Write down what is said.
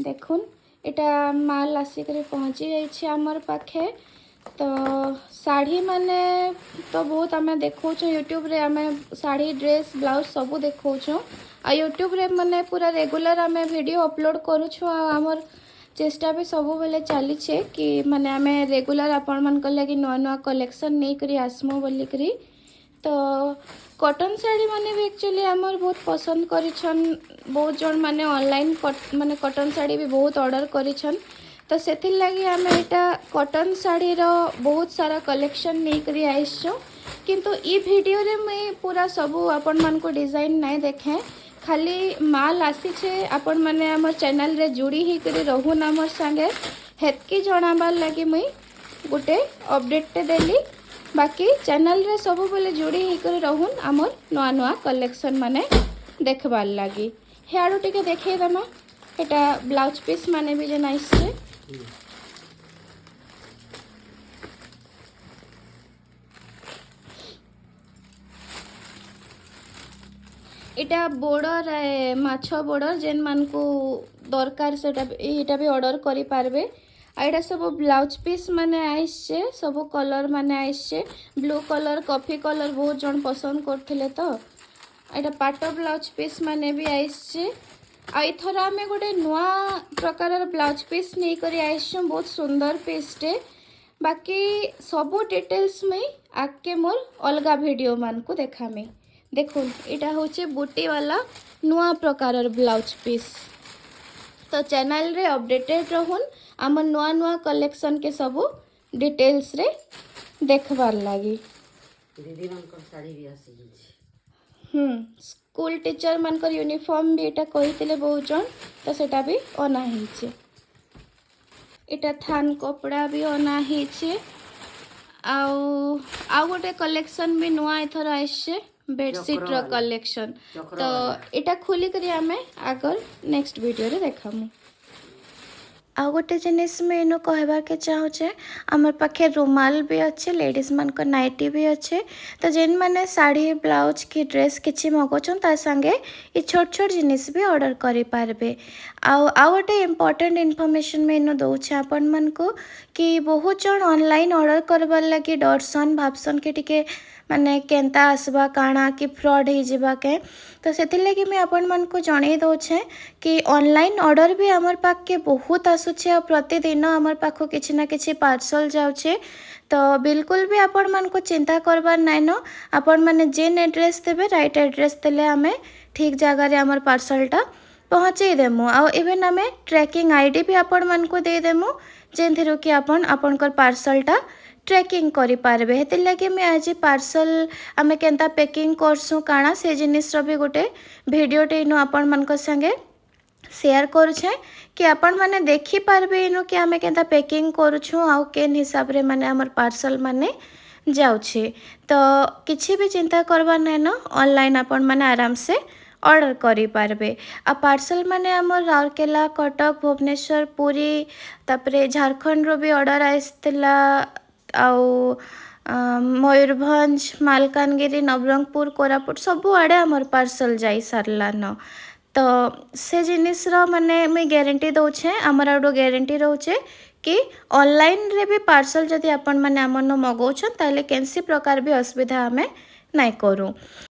देखुन इटा माल आसिक पहुँची जाइए आमर पाखे। तो शाढ़ी माने तो बहुत आम देखो यूट्यूब रे आम शाढ़ी ड्रेस ब्लाउज सब देखो आ यूट्यूब रे माने पूरा रेगुलर आम वीडियो अपलोड करुछु आमर चेष्टा भी सब बेले चली कि माने आम रेगुलर आपण मान लगी नुआ नुआ कलेक्शन नहीं करी आसमु बोलिकरी। तो कॉटन साड़ी माने भी एक्चुअली आमर बहुत पसंद करिछन। बहुत जन माने ऑनलाइन माने कॉटन साड़ी भी बहुत ऑर्डर करिछन। तो से लगी आम यहाँ कॉटन साड़ी रो बहुत सारा कलेक्शन नहीं करी आइछो। किंतु ई वीडियो रे मुई पूरा सबू आपण मान को डिजाइन नहीं देखे, खाली माल आसी छे आपण माने हमर चैनल रे जुड़ी ही करी रहून हमर संगे हेतकी जणाबार लगी मुई गोटे अपडेट टे देली। बाकी चैनल रे सबू बेले जुड़ी ही करी रहून हमर नुआ नुआ कलेक्शन माने देखबार लगी। हेयाडू टिके देखै दमा एटा ब्लाउज पीस माने भी जे नाइस छे। इटा बॉर्डर माछ बॉर्डर जेन मान को दरकार से इटा भी ऑर्डर करि पारबे। आइडा सब ब्लाउज पीस माने आइछे, सब कलर माने आइछे। ब्लू कलर कॉफी कलर बहुत जन पसंद करथिले। तो आइडा पाटो ब्लाउज पीस माने भी आइछे। आइथर आमे गोटे नुआ प्रकार ब्लाउज पीस नहीं करी आइछो, बहुत सुंदर पीसटे। बाकी सबू डिटेल्स में आके मोर अलगा वीडियो मान को देखामी। देखुन इटा होचे बूटी वाला नुआ प्रकार ब्लाउज पीस। तो चैनल रे अपडेटेड रहून आम नुआ नुआ कलेक्शन के सबू डिटेल्स रे देखबार लगी। दीदी मानकर साड़ी भी आसी स्कूल टीचर मानकर यूनिफॉर्म भी एटा कहितिले बहुत जन। तो सेटा भी अना हिचे। इटा थान कपड़ा भी अना हिचे। आउ गोटे कलेक्शन भी नुआ इथर आइछे, बेडशीट रो कलेक्शन। तो इटा खोली करी आमे आगर नेक्स्ट वीडियो रे देखामु। आउ गोटे जिनिस में इनो कहबार के चाहूचे, आमर पाखे रुमाल भी अच्छे, लेडीज मान को नाइटी भी अच्छे। तो जेन माने साड़ी ब्लाउज की ड्रेस किछि मगोचन ता संगे ये छोट छोट जिनिस भी ऑर्डर करि पारबे। आउ गोटे इम्पोर्टेंट इन्फॉर्मेशन में इनो दउछे आपण मान को कि बहुत जन ऑनलाइन ऑर्डर करबार लगी डरसन भाबसन के टिके माने केंता आसबा काना कि फ्रॉड हो जावा के। तो से लगी मैं आपण मान को जणई दउछे कि ऑनलाइन ऑर्डर भी आमर पाखे बहुत आसुचे और प्रतिदिन आमर पाखो किछि ना किछि पार्सल जाउछे। तो बिल्कुल भी आपण मान को चिंता करबार नाइ न। आपण माने जेन एड्रेस देबे राइट एड्रेस देले आमे ठीक जगह रे आमर पार्सलटा पहुँचे देमु। आ इवेन आमे ट्रैकिंग आईडी भी आपण मान को दे देमु जेनथिरो कि आपणकर पार्सलटा ट्रैकिंग करि पारबे। हेति लगे मैं आज पार्सल आमे केंता पैकिंग करसु काना से जिनिस रो भी गोटे वीडियो टे इनो आपण मान को संगे शेयर करूछे कि आपण माने देखि पारबे इनो कि आमे केंता पैकिंग करूछु आ केन हिसाब रे माने हमर पार्सल माने जाउछे। तो किछि भी चिंता करबा नै न, ऑनलाइन आपण माने आराम से ऑर्डर करि पारबे। आ पार्सल माने हमर राउरकेला कटक भुवनेश्वर पुरी तापरे झारखंड रो भी ऑर्डर आइसतिला। आउ मयूरभंज मालकानगिरी नवरंगपुर कोरापुट सबु आड़े आमर पार्सल जाई सारलान। तो से जिनिस रो माने मैं गारंटी दउछे, आमर आडो गारंटी रहउछे कि ऑनलाइन रे भी पार्सल जदि आपण माने आमन मगौछन ताले केनसी प्रकार भी असुविधा हमें नाइ करू।